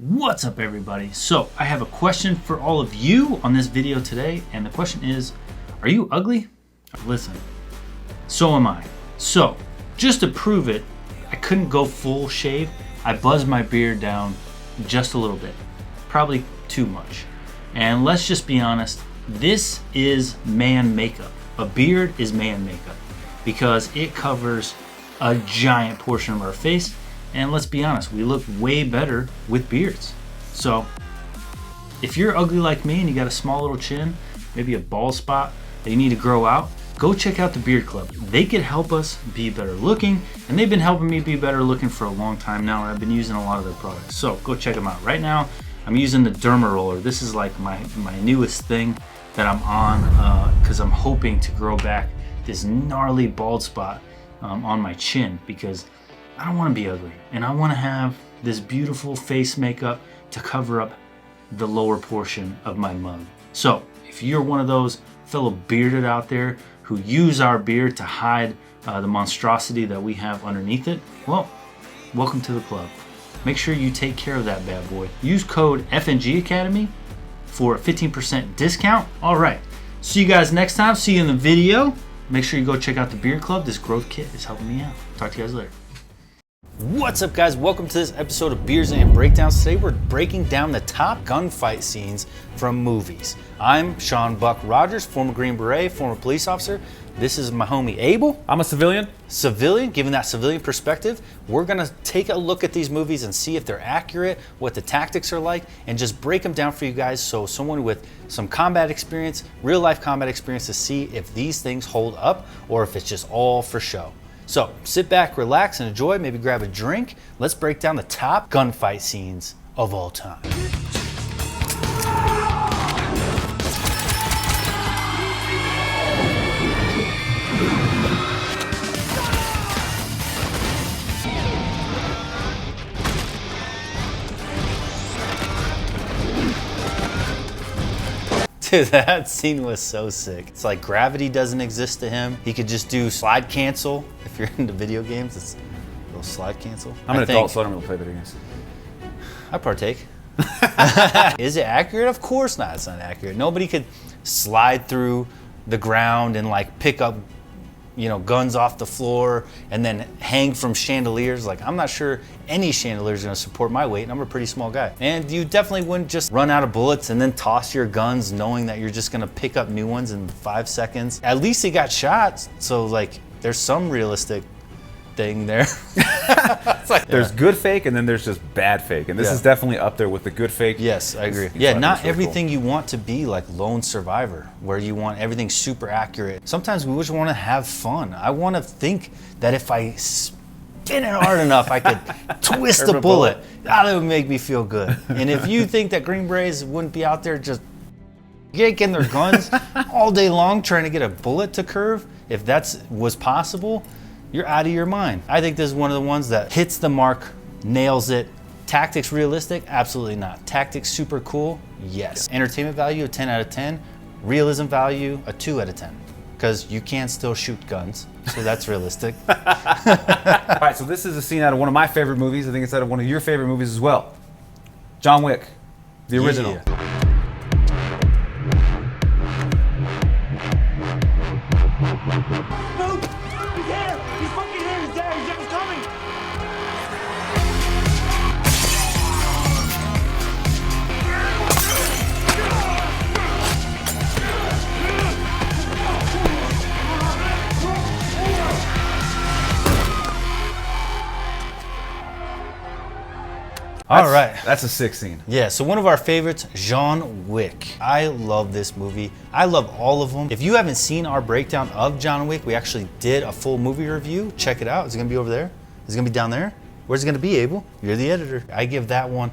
What's up, everybody? So I have a question for all of you on this video today, and the question is, are you ugly? Listen, so am I. So just to prove it, I couldn't go full shave. I buzzed my beard down just a little bit, probably too much. And let's just be honest, this is man makeup. A beard is man makeup because it covers a giant portion of our face. And let's be honest, we look way better with beards. So if you're ugly like me and you got a small little chin, maybe a bald spot that you need to grow out, go check out the Beard Club. They could help us be better looking, and they've been helping me be better looking for a long time now, and I've been using a lot of their products. So go check them out. Right now, I'm using the Derma Roller. This is like my newest thing that I'm on because I'm hoping to grow back this gnarly bald spot on my chin, because I don't want to be ugly, and I want to have this beautiful face makeup to cover up the lower portion of my mug. So if you're one of those fellow bearded out there who use our beard to hide the monstrosity that we have underneath it, well, welcome to the club. Make sure you take care of that bad boy. Use code FNG Academy for a 15% discount. All right, see you guys next time. See you in the video. Make sure you go check out the Beard Club. This growth kit is helping me out. Talk to you guys later. What's up, guys? Welcome to this episode of Beers and Breakdowns. Today we're breaking down the top gunfight scenes from movies. I'm Sean Buck Rogers, former Green Beret, former police officer. This is my homie Abel. I'm a civilian. Giving that civilian perspective. We're gonna take a look at these movies and see if they're accurate, what the tactics are like, and just break them down for you guys so someone with some combat experience, real life combat experience, to see if these things hold up or if it's just all for show. So sit back, relax, and enjoy. Maybe grab a drink. Let's break down the top gunfight scenes of all time. Dude, that scene was so sick. It's like gravity doesn't exist to him. He could just do slide cancel. If you're into video games, it's a little slide cancel. I'm an adult, so I don't really play video games. I partake. Is it accurate? Of course not. It's not accurate. Nobody could slide through the ground and like pick up, guns off the floor and then hang from chandeliers. Like, I'm not sure any chandelier is gonna support my weight, and I'm a pretty small guy. And you definitely wouldn't just run out of bullets and then toss your guns knowing that you're just gonna pick up new ones in 5 seconds. At least he got shot, so like there's some realistic thing there. It's like there's good fake and then there's just bad fake, and this is definitely up there with the good fake. Yes, I agree. Yeah, not everything you want to be like Lone Survivor, where you want everything super accurate. Sometimes we just want to have fun. I want to think that if I spin it hard enough, I could twist a bullet. That would make me feel good. And if you think that Green Berets wouldn't be out there just yanking their guns all day long trying to get a bullet to curve, if that was possible, you're out of your mind. I think this is one of the ones that hits the mark, nails it. Tactics realistic? Absolutely not. Tactics super cool? Yes. Entertainment value, a 10 out of 10. Realism value, a 2 out of 10. Because you can still shoot guns, so that's realistic. All right, so this is a scene out of one of my favorite movies. I think it's out of one of your favorite movies as well. John Wick, the original. Yeah. All right. That's a sick scene. Yeah, so one of our favorites, John Wick. I love this movie. I love all of them. If you haven't seen our breakdown of John Wick, we actually did a full movie review. Check it out. Is it gonna be over there? Is it gonna be down there? Where's it gonna be, Abel? You're the editor. I give that one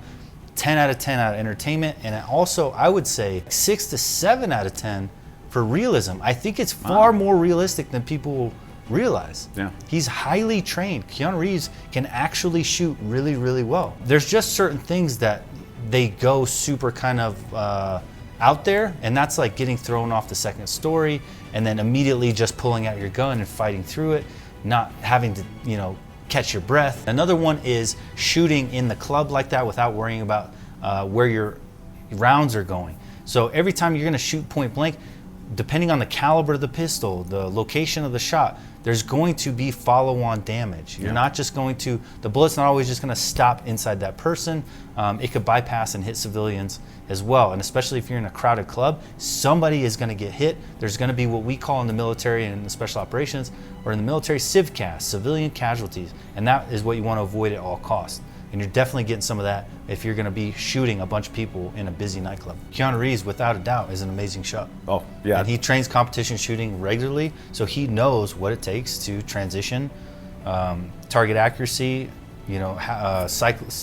10 out of 10 out of entertainment. And also, I would say 6 to 7 out of 10 for realism. I think it's far more realistic than people realize. Yeah. He's highly trained. Keanu Reeves can actually shoot really, really well. There's just certain things that they go super kind of out there, and that's like getting thrown off the second story and then immediately just pulling out your gun and fighting through it, not having to, catch your breath. Another one is shooting in the club like that without worrying about where your rounds are going. So every time you're gonna shoot point blank, depending on the caliber of the pistol, the location of the shot, there's going to be follow-on damage. You're not just going to, the bullet's not always just gonna stop inside that person. It could bypass and hit civilians as well. And especially if you're in a crowded club, somebody is gonna get hit. There's gonna be what we call in the military and in the special operations, or in the military, civcas, civilian casualties. And that is what you wanna avoid at all costs. And you're definitely getting some of that if you're gonna be shooting a bunch of people in a busy nightclub. Keanu Reeves, without a doubt, is an amazing shot. Oh, yeah. And he trains competition shooting regularly, so he knows what it takes to transition, target accuracy, reloads,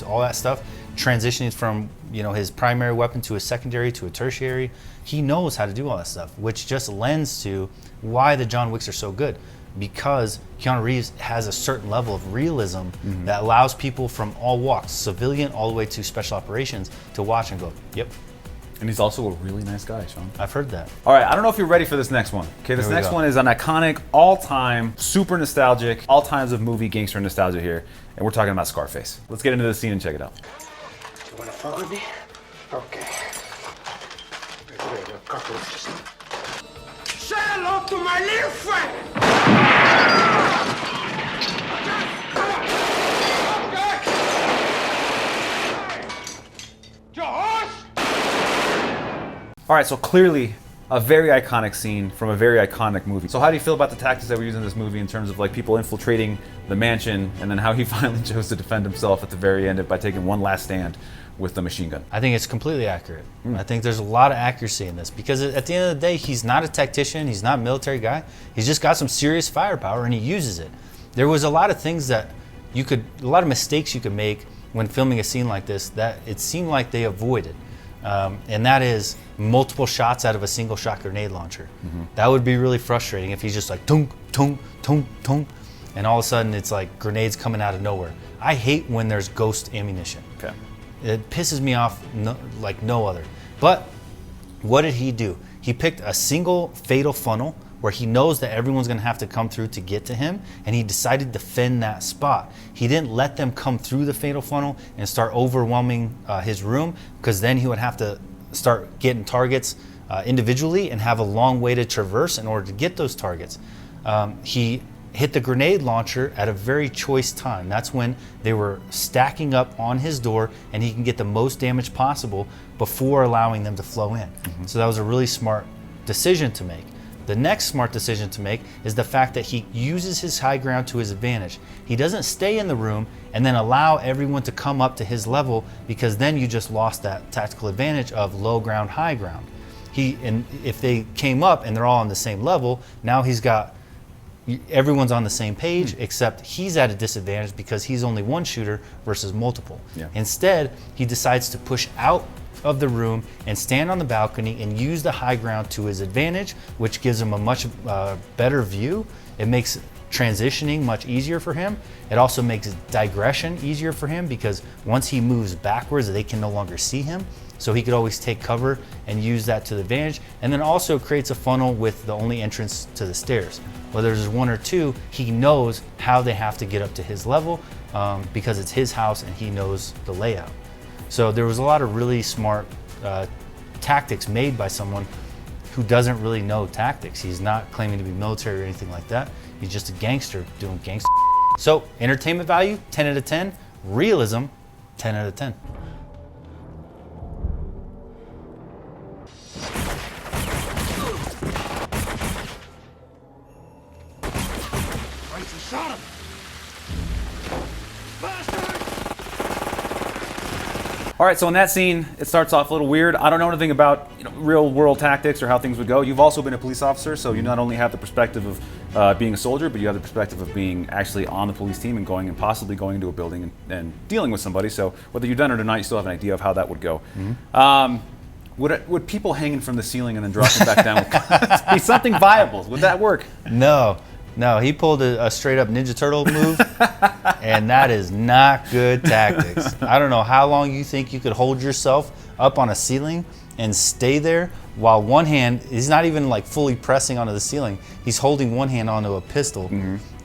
all that stuff, transitioning from his primary weapon to a secondary to a tertiary. He knows how to do all that stuff, which just lends to why the John Wicks are so good. Because Keanu Reeves has a certain level of realism that allows people from all walks, civilian all the way to special operations, to watch and go, yep. And he's also a really nice guy, Sean. I've heard that. All right, I don't know if you're ready for this next one. Okay, this next one is an iconic, all-time, super nostalgic, all times of movie gangster nostalgia here. And we're talking about Scarface. Let's get into the scene and check it out. You wanna fuck with me? Okay. Say hello to my little friend! All right, so clearly a very iconic scene from a very iconic movie. So how do you feel about the tactics that were used in this movie in terms of like people infiltrating the mansion and then how he finally chose to defend himself at the very end by taking one last stand with the machine gun? I think it's completely accurate. I think there's a lot of accuracy in this because at the end of the day, he's not a tactician, he's not a military guy. He's just got some serious firepower and he uses it. There was a lot of things that a lot of mistakes you could make when filming a scene like this that it seemed like they avoided. And that is multiple shots out of a single shot grenade launcher. That would be really frustrating if he's just like tunk, tunk, tunk, tunk, and all of a sudden it's like grenades coming out of nowhere. I hate when there's ghost ammunition. Okay. It pisses me off like no other. But what did he do? He picked a single fatal funnel where he knows that everyone's gonna have to come through to get to him, and he decided to defend that spot. He didn't let them come through the fatal funnel and start overwhelming his room, because then he would have to start getting targets individually and have a long way to traverse in order to get those targets. He hit the grenade launcher at a very choice time. That's when they were stacking up on his door and he can get the most damage possible before allowing them to flow in. So that was a really smart decision to make. The next smart decision to make is the fact that he uses his high ground to his advantage. He doesn't stay in the room and then allow everyone to come up to his level, because then you just lost that tactical advantage of low ground, high ground. And if they came up and they're all on the same level, now everyone's on the same page, except he's at a disadvantage because he's only one shooter versus multiple. Yeah. Instead, he decides to push out of the room and stand on the balcony and use the high ground to his advantage, which gives him a much better view. It makes transitioning much easier for him. It also makes digression easier for him because once he moves backwards, they can no longer see him. So he could always take cover and use that to the advantage. And then also creates a funnel with the only entrance to the stairs. Whether there's one or two, he knows how they have to get up to his level because it's his house and he knows the layout. So there was a lot of really smart tactics made by someone who doesn't really know tactics. He's not claiming to be military or anything like that. He's just a gangster doing gangster. So entertainment value, 10 out of 10. Realism, 10 out of 10. Shot him! All right, so in that scene, it starts off a little weird. I don't know anything about real world tactics or how things would go. You've also been a police officer, so you not only have the perspective of being a soldier, but you have the perspective of being actually on the police team and possibly going into a building and dealing with somebody. So whether you've done it or not, you still have an idea of how that would go. Would people hanging from the ceiling and then dropping back down be something viable? Would that work? No, he pulled a straight up Ninja Turtle move, and that is not good tactics. I don't know how long you think you could hold yourself up on a ceiling and stay there while one hand, he's not even like fully pressing onto the ceiling. He's holding one hand onto a pistol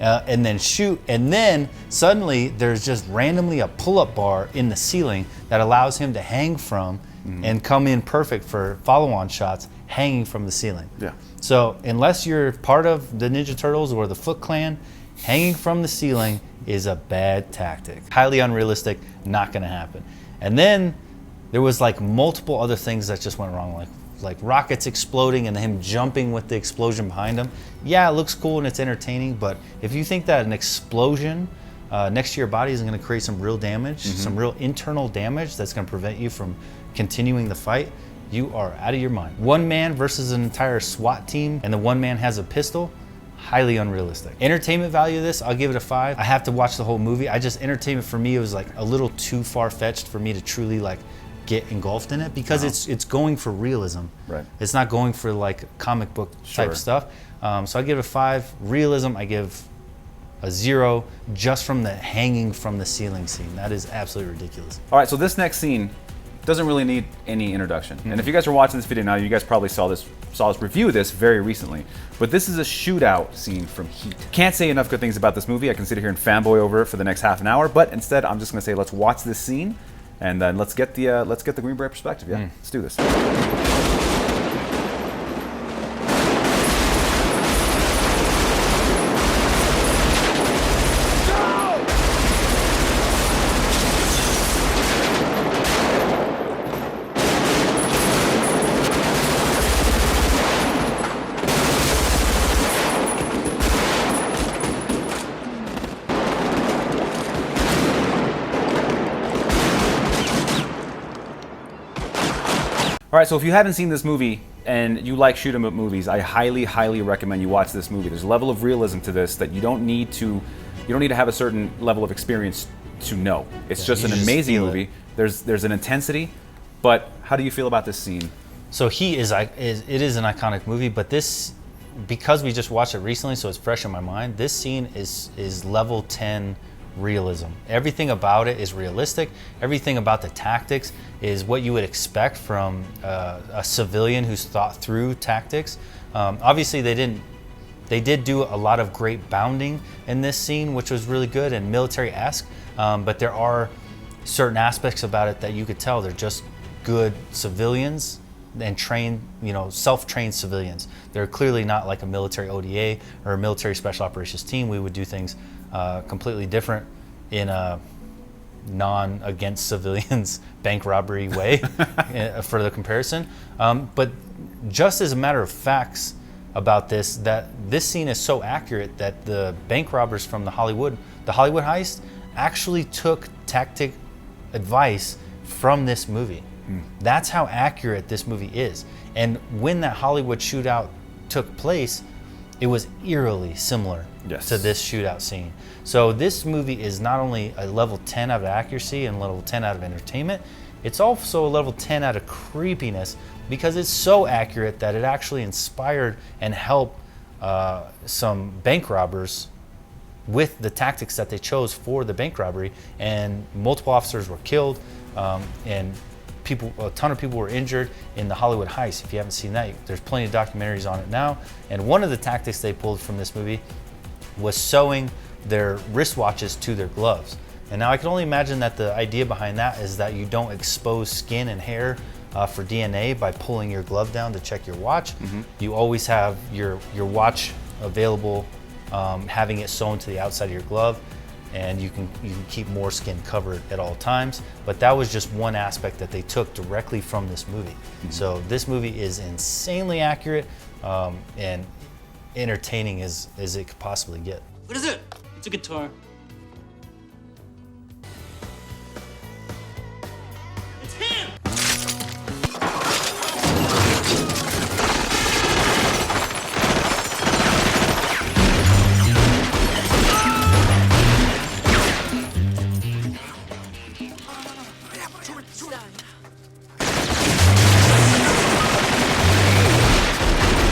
and then shoot, and then suddenly there's just randomly a pull-up bar in the ceiling that allows him to hang from and come in perfect for follow-on shots hanging from the ceiling. Yeah. So unless you're part of the Ninja Turtles or the Foot Clan, hanging from the ceiling is a bad tactic. Highly unrealistic, not gonna happen. And then there was like multiple other things that just went wrong, like rockets exploding and him jumping with the explosion behind him. Yeah, it looks cool and it's entertaining, but if you think that an explosion next to your body is gonna create some real damage, some real internal damage that's gonna prevent you from continuing the fight, you are out of your mind. One man versus an entire SWAT team and the one man has a pistol, highly unrealistic. Entertainment value of this, I'll give it a 5. I have to watch the whole movie. Entertainment for me, it was like a little too far-fetched for me to truly like get engulfed in it because it's going for realism. Right. It's not going for like comic book type stuff. So I give it a 5. Realism, I give a 0 just from the hanging from the ceiling scene. That is absolutely ridiculous. All right, so this next scene doesn't really need any introduction. And if you guys are watching this video now, you guys probably saw us review this very recently. But this is a shootout scene from Heat. Can't say enough good things about this movie. I can sit here and fanboy over it for the next half an hour, but instead I'm just gonna say let's watch this scene and then let's get the Green Beret perspective. Yeah, let's do this. All right, so if you haven't seen this movie and you like shoot 'em up movies, I highly, highly recommend you watch this movie. There's a level of realism to this that you don't need to have a certain level of experience to know. It's just an amazing movie. There's an intensity, but how do you feel about this scene? So it is an iconic movie, but this, because we just watched it recently, so it's fresh in my mind, this scene is level 10 realism. Everything about it is realistic. Everything about the tactics is what you would expect from a civilian who's thought through tactics. Obviously they did do a lot of great bounding in this scene, which was really good and military-esque, but there are certain aspects about it that you could tell they're just good civilians and trained, self-trained civilians. They're clearly not like a military ODA or a military special operations team. We would do things completely different in a non-against civilians bank robbery way for the comparison. But just as a matter of facts about this, that this scene is so accurate that the bank robbers from the Hollywood heist actually took tactic advice from this movie. That's how accurate this movie is. And when that Hollywood shootout took place, it was eerily similar to this shootout scene. So this movie is not only a level 10 out of accuracy and level 10 out of entertainment, it's also a level 10 out of creepiness because it's so accurate that it actually inspired and helped some bank robbers with the tactics that they chose for the bank robbery, and multiple officers were killed, and a ton of people were injured in the Hollywood heist. If you haven't seen that, there's plenty of documentaries on it now. And one of the tactics they pulled from this movie was sewing their wristwatches to their gloves. And now I can only imagine that the idea behind that is that you don't expose skin and hair for DNA by pulling your glove down to check your watch. You always have your watch available, having it sewn to the outside of your glove, and you can keep more skin covered at all times. But that was just one aspect that they took directly from this movie. So this movie is insanely accurate and entertaining as it could possibly get. What is it? It's a guitar. It's him!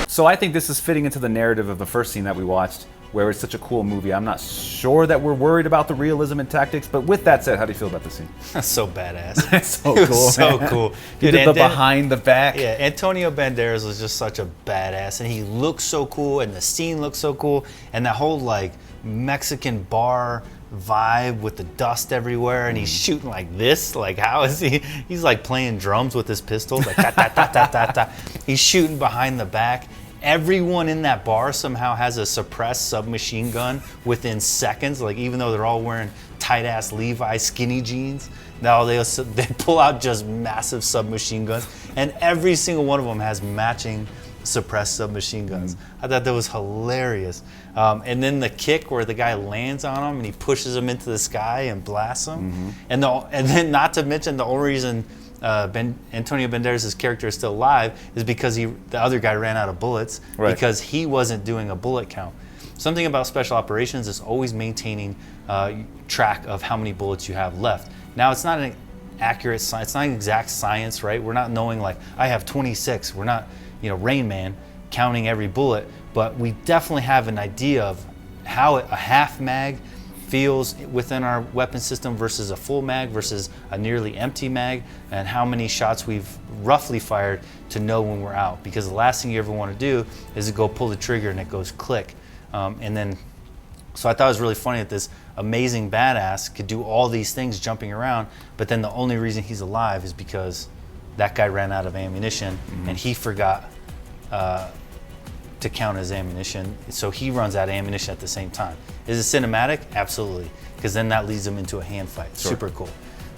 So I think this is fitting into the narrative of the first scene that we watched, where it's such a cool movie. I'm not sure that we're worried about the realism and tactics, but with that said, how do you feel about this scene? That's so badass. It's so It cool. was so cool. He did the behind the back. Yeah, Antonio Banderas was just such a badass, and he looked so cool, and the scene looked so cool, and that whole like Mexican bar vibe with the dust everywhere, and he's shooting like this. Like, how is he? He's like playing drums with his pistol. Like, ta, ta, ta, ta, ta, ta. He's shooting behind the back. Everyone in that bar somehow has a suppressed submachine gun within seconds. Like, even though they're all wearing tight ass Levi skinny jeans, now they pull out just massive submachine guns, and every single one of them has matching suppressed submachine guns. I thought that was hilarious. And then the kick where the guy lands on him and he pushes him into the sky and blasts him. And then, not to mention, the only reason Antonio Banderas' character is still alive is because the other guy ran out of bullets, because he wasn't doing a bullet count. Something about special operations is always maintaining track of how many bullets you have left. Now, it's not an accurate science, it's not an exact science, right? We're not knowing like, I have 26. We're not, Rain Man counting every bullet, but we definitely have an idea of how a half mag feels within our weapon system versus a full mag versus a nearly empty mag, and how many shots we've roughly fired to know when we're out. Because the last thing you ever want to do is to go pull the trigger and it goes click. So I thought it was really funny that this amazing badass could do all these things jumping around, but then the only reason he's alive is because that guy ran out of ammunition and he forgot to count his ammunition, so he runs out of ammunition at the same time. Is it cinematic? Absolutely, because then that leads him into a hand fight. Super cool.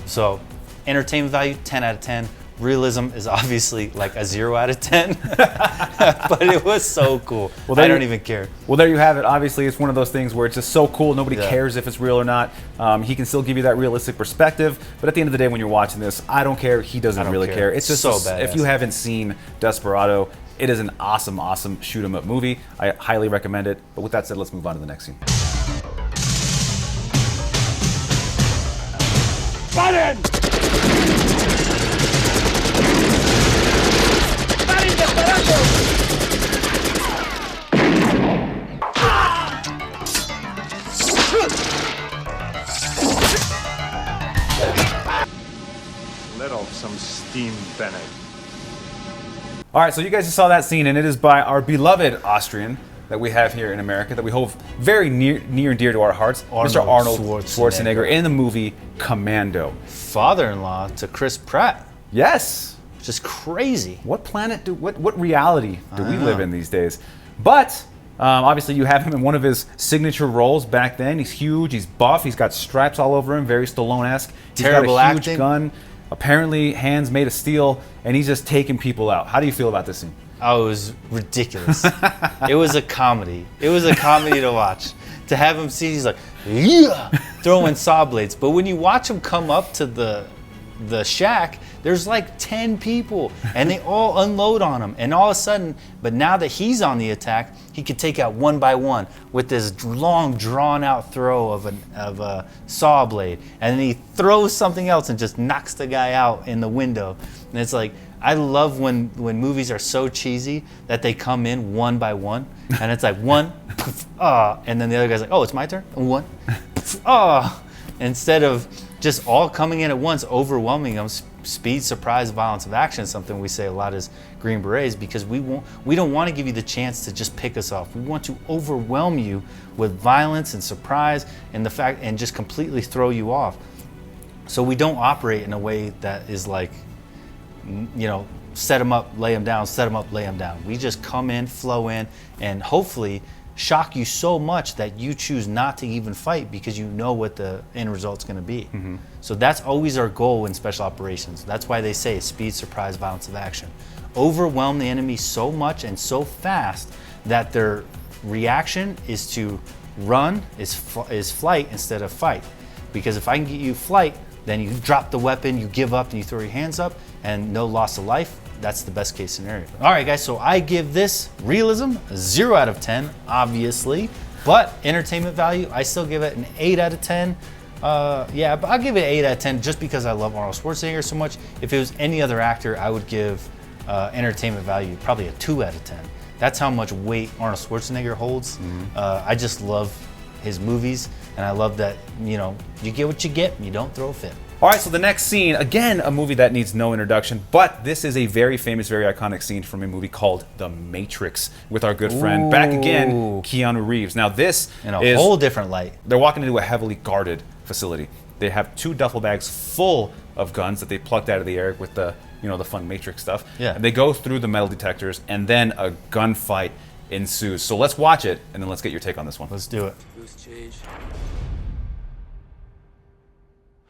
So entertainment value, 10 out of 10. Realism is obviously like a 0 out of 10, but it was so cool. Well, I don't even care. Well, there you have it. Obviously, it's one of those things where it's just so cool. Nobody cares if it's real or not. He can still give you that realistic perspective, but at the end of the day, when you're watching this, I don't care. He doesn't really care. It's just so badass. If you haven't seen Desperado, it is an awesome, awesome shoot 'em up movie. I highly recommend it. But with that said, let's move on to the next scene. ¡Paren! ¡Paren, Desperado! Let off some steam, Bennett. All right, so you guys just saw that scene, and it is by our beloved Austrian that we have here in America, that we hold very near and dear to our hearts, Mr. Arnold Schwarzenegger in the movie Commando. Father-in-law to Chris Pratt. Yes. Just crazy. What planet what reality do we live in these days? But obviously you have him in one of his signature roles back then. He's huge, he's buff, he's got stripes all over him, very Stallone-esque. Terrible got a huge acting. gun, apparently hands made of steel, and he's just taking people out. How do you feel about this scene? Oh, it was ridiculous. It was a comedy. It was a comedy to watch. To have him see, he's like, yeah, throwing saw blades. But when you watch him come up to the shack, there's like 10 people, and they all unload on him. And all of a sudden, but now that he's on the attack, he could take out one by one with this long, drawn-out throw of a saw blade. And then he throws something else and just knocks the guy out in the window. And it's like, I love when movies are so cheesy that they come in one by one, and it's like one, and then the other guy's like, oh, it's my turn? One, instead of just all coming in at once, overwhelming them. Speed, surprise, violence of action is something we say a lot as Green Berets, because we don't want to give you the chance to just pick us off. We want to overwhelm you with violence and surprise and just completely throw you off. So we don't operate in a way that is like, set them up, lay them down, set them up, lay them down. We just come in, flow in, and hopefully shock you so much that you choose not to even fight because you know what the end result's going to be. So that's always our goal in special operations. That's why they say speed, surprise, violence of action. Overwhelm the enemy so much and so fast that their reaction is to run, is flight instead of fight. Because if I can get you flight, then you drop the weapon, you give up, and you throw your hands up, and no loss of life. That's the best case scenario. All right, guys, so I give this realism a 0 out of 10, obviously, but entertainment value, I still give it an 8 out of 10. Yeah, but I'll give it an 8 out of 10 just because I love Arnold Schwarzenegger so much. If it was any other actor, I would give entertainment value probably a 2 out of 10. That's how much weight Arnold Schwarzenegger holds. I just love his movies, and I love that, you get what you get and you don't throw a fit. All right, so the next scene, again, a movie that needs no introduction, but this is a very famous, very iconic scene from a movie called The Matrix with our good friend, back again, Keanu Reeves. Now this in a whole different light. They're walking into a heavily guarded facility. They have 2 duffel bags full of guns that they plucked out of the air with the, you know, the fun Matrix stuff. Yeah. And they go through the metal detectors, and then a gunfight ensues. So let's watch it, and then let's get your take on this one. Let's do it. Loose change.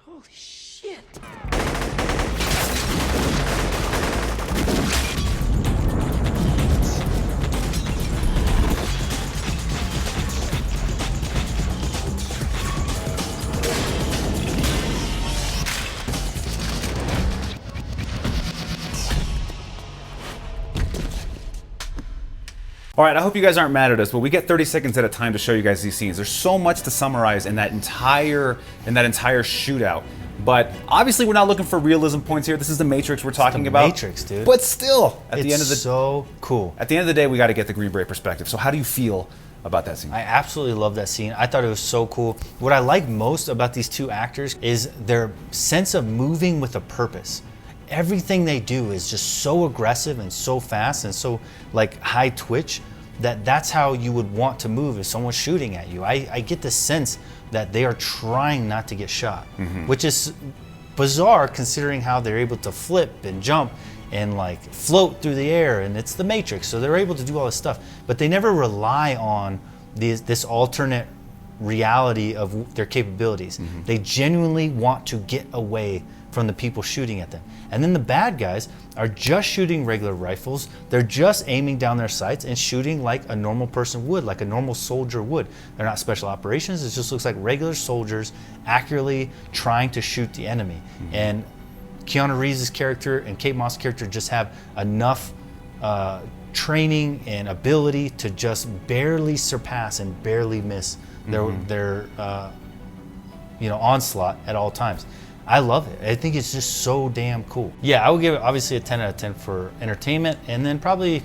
Holy shit. All right, I hope you guys aren't mad at us, but we get 30 seconds at a time to show you guys these scenes. There's so much to summarize in that entire shootout. But obviously, we're not looking for realism points here. This is the Matrix we're talking about. Matrix, dude. But still, at the end of the so cool. At the end of the day, we got to get the Green Beret perspective. So how do you feel about that scene? I absolutely love that scene. I thought it was so cool. What I like most about these 2 actors is their sense of moving with a purpose. Everything they do is just so aggressive and so fast and so like high twitch that's how you would want to move if someone's shooting at you. I get the sense that they are trying not to get shot, which is bizarre considering how they're able to flip and jump and like float through the air, and it's the Matrix, so they're able to do all this stuff, but they never rely on this alternate reality of their capabilities. They genuinely want to get away from the people shooting at them. And then the bad guys are just shooting regular rifles. They're just aiming down their sights and shooting like a normal person would, like a normal soldier would. They're not special operations. It just looks like regular soldiers accurately trying to shoot the enemy. And Keanu Reeves' character and Kate Moss' character just have enough training and ability to just barely surpass and barely miss their onslaught at all times. I love it. I think it's just so damn cool. Yeah, I would give it obviously a 10 out of 10 for entertainment, and then probably,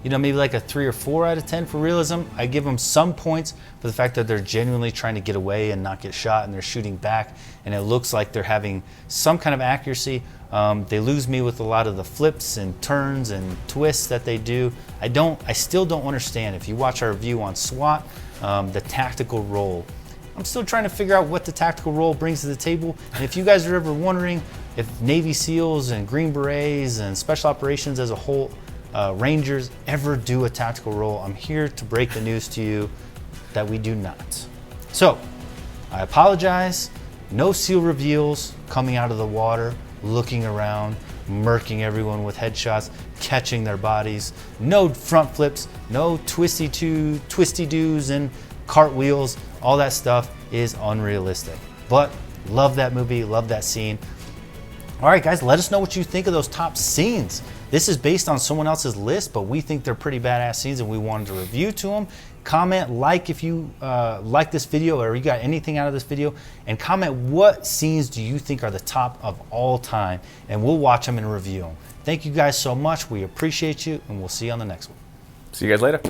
maybe like a 3 or 4 out of 10 for realism. I give them some points for the fact that they're genuinely trying to get away and not get shot, and they're shooting back, and it looks like they're having some kind of accuracy. They lose me with a lot of the flips and turns and twists that they do. I still don't understand. If you watch our review on SWAT, the tactical role, I'm still trying to figure out what the tactical role brings to the table. And if you guys are ever wondering if Navy SEALs and Green Berets and Special Operations as a whole, Rangers ever do a tactical role, I'm here to break the news to you that we do not. So, I apologize. No SEAL reveals coming out of the water, looking around, murking everyone with headshots, catching their bodies. No front flips, no twisty-doos and cartwheels. All that stuff is unrealistic. But love that movie, love that scene. All right, guys, let us know what you think of those top scenes. This is based on someone else's list, but we think they're pretty badass scenes and we wanted to review to them. Comment like if you like this video or you got anything out of this video, and comment what scenes do you think are the top of all time, and we'll watch them and review them. Thank you guys so much. We appreciate you, and we'll see you on the next one. See you guys later.